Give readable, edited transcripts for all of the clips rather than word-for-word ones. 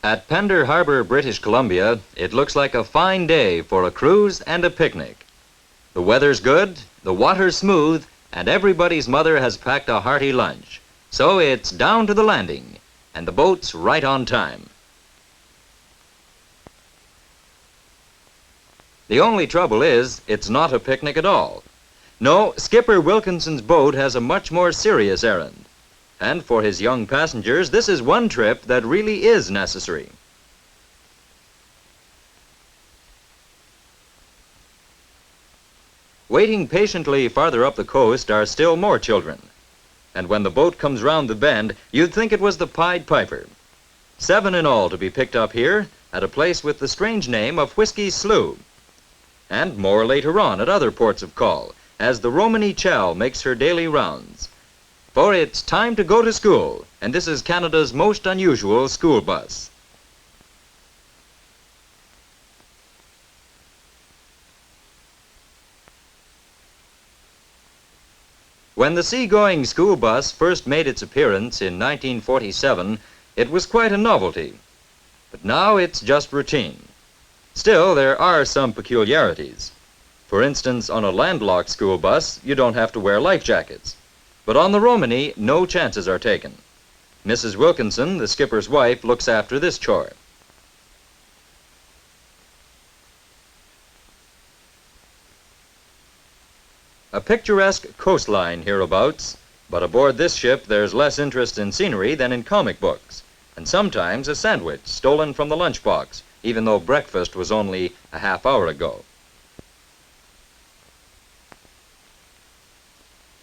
At Pender Harbor, British Columbia, it looks like a fine day for a cruise and a picnic. The weather's good, the water's smooth, and everybody's mother has packed a hearty lunch. So it's down to the landing, and the boat's right on time. The only trouble is, it's not a picnic at all. No, Skipper Wilkinson's boat has a much more serious errand. And for his young passengers, this is one trip that really is necessary. Waiting patiently farther up the coast are still more children. And when the boat comes round the bend, you'd think it was the Pied Piper. 7 in all to be picked up here at a place with the strange name of Whiskey Slough. And more later on at other ports of call, as the Romany Chow makes her daily rounds. For it's time to go to school, and this is Canada's most unusual school bus. When the seagoing school bus first made its appearance in 1947, it was quite a novelty. But now it's just routine. Still, there are some peculiarities. For instance, on a landlocked school bus, you don't have to wear life jackets. But on the Romany, no chances are taken. Mrs. Wilkinson, the skipper's wife, looks after this chore. A picturesque coastline hereabouts, but aboard this ship there's less interest in scenery than in comic books, and sometimes a sandwich stolen from the lunchbox, even though breakfast was only a half hour ago.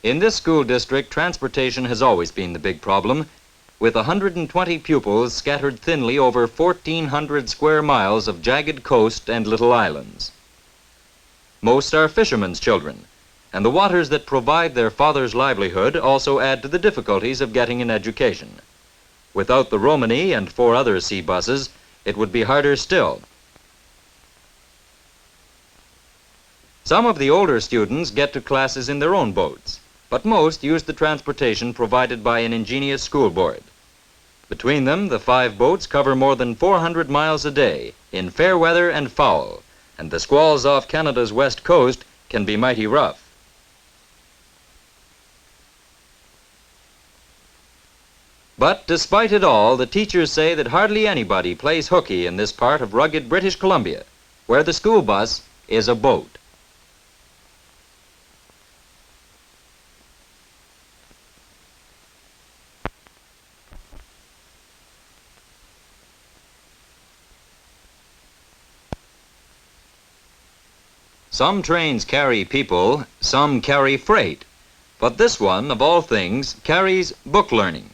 In this school district, transportation has always been the big problem, with 120 pupils scattered thinly over 1,400 square miles of jagged coast and little islands. Most are fishermen's children, and the waters that provide their father's livelihood also add to the difficulties of getting an education. Without the Romany and 4 other sea buses, it would be harder still. Some of the older students get to classes in their own boats, but most use the transportation provided by an ingenious school board. Between them, the 5 boats cover more than 400 miles a day, in fair weather and foul, and the squalls off Canada's west coast can be mighty rough. But despite it all, the teachers say that hardly anybody plays hooky in this part of rugged British Columbia, where the school bus is a boat. Some trains carry people, some carry freight, but this one, of all things, carries book learning.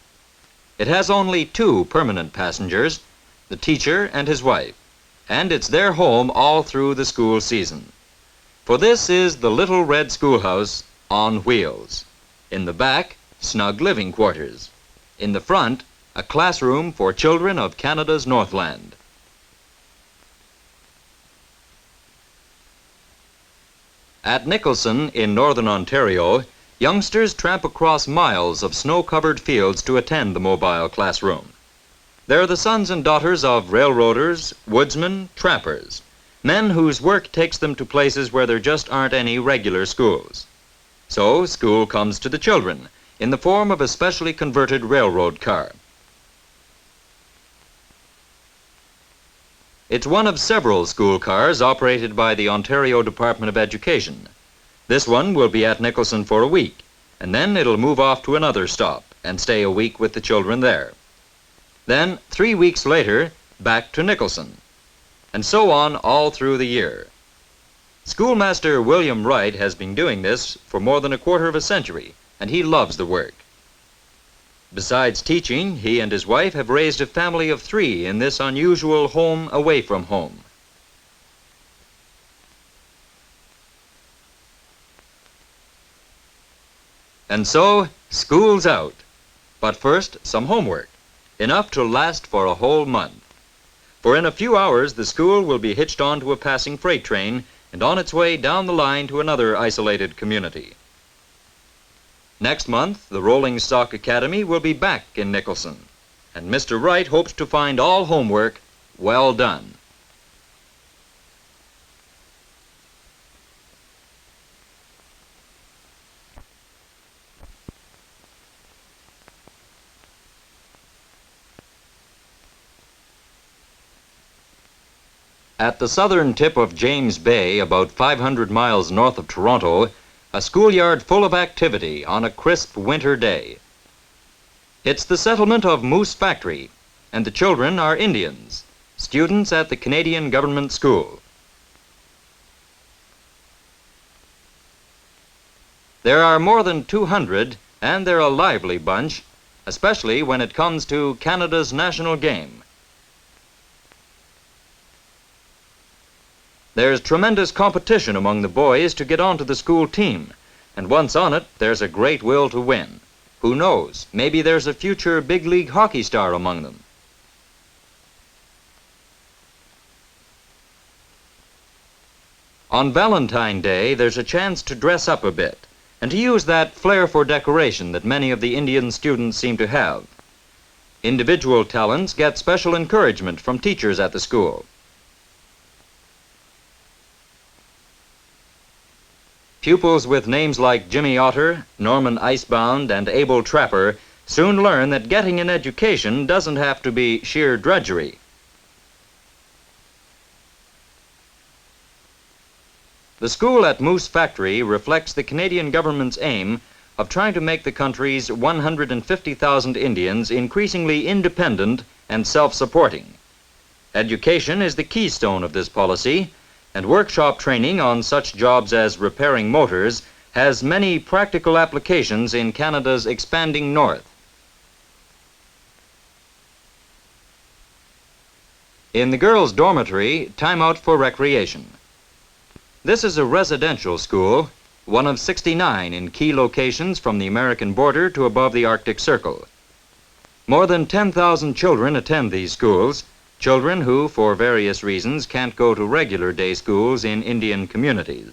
It has only 2 permanent passengers, the teacher and his wife, and it's their home all through the school season. For this is the Little Red Schoolhouse on wheels. In the back, snug living quarters. In the front, a classroom for children of Canada's Northland. At Nicholson in northern Ontario, youngsters tramp across miles of snow-covered fields to attend the mobile classroom. They're the sons and daughters of railroaders, woodsmen, trappers, men whose work takes them to places where there just aren't any regular schools. So school comes to the children in the form of a specially converted railroad car. It's one of several school cars operated by the Ontario Department of Education. This one will be at Nicholson for a week, and then it'll move off to another stop and stay a week with the children there. Then, 3 weeks later, back to Nicholson, and so on all through the year. Schoolmaster William Wright has been doing this for more than a quarter of a century, and he loves the work. Besides teaching, he and his wife have raised a family of 3 in this unusual home away from home. And so, school's out. But first, some homework, enough to last for a whole month. For in a few hours, the school will be hitched onto a passing freight train and on its way down the line to another isolated community. Next month, the Rolling Stock Academy will be back in Nicholson, and Mr. Wright hopes to find all homework well done. At the southern tip of James Bay, about 500 miles north of Toronto, a schoolyard full of activity on a crisp winter day. It's the settlement of Moose Factory, and the children are Indians, students at the Canadian Government School. There are more than 200, and they're a lively bunch, especially when it comes to Canada's national game. There's tremendous competition among the boys to get onto the school team, and once on it, there's a great will to win. Who knows, maybe there's a future big league hockey star among them. On Valentine's Day, there's a chance to dress up a bit, and to use that flair for decoration that many of the Indian students seem to have. Individual talents get special encouragement from teachers at the school. Pupils with names like Jimmy Otter, Norman Icebound, and Abel Trapper soon learn that getting an education doesn't have to be sheer drudgery. The school at Moose Factory reflects the Canadian government's aim of trying to make the country's 150,000 Indians increasingly independent and self-supporting. Education is the keystone of this policy, and workshop training on such jobs as repairing motors has many practical applications in Canada's expanding north. In the girls' dormitory, time out for recreation. This is a residential school, one of 69 in key locations from the American border to above the Arctic Circle. More than 10,000 children attend these schools, children who, for various reasons, can't go to regular day schools in Indian communities.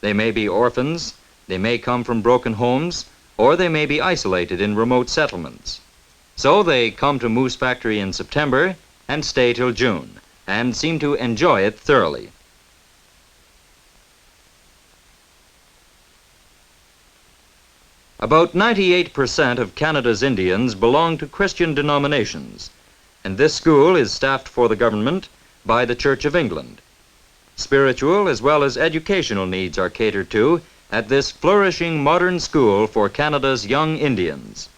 They may be orphans, they may come from broken homes, or they may be isolated in remote settlements. So they come to Moose Factory in September and stay till June, and seem to enjoy it thoroughly. About 98% of Canada's Indians belong to Christian denominations, and this school is staffed for the government by the Church of England. Spiritual as well as educational needs are catered to at this flourishing modern school for Canada's young Indians.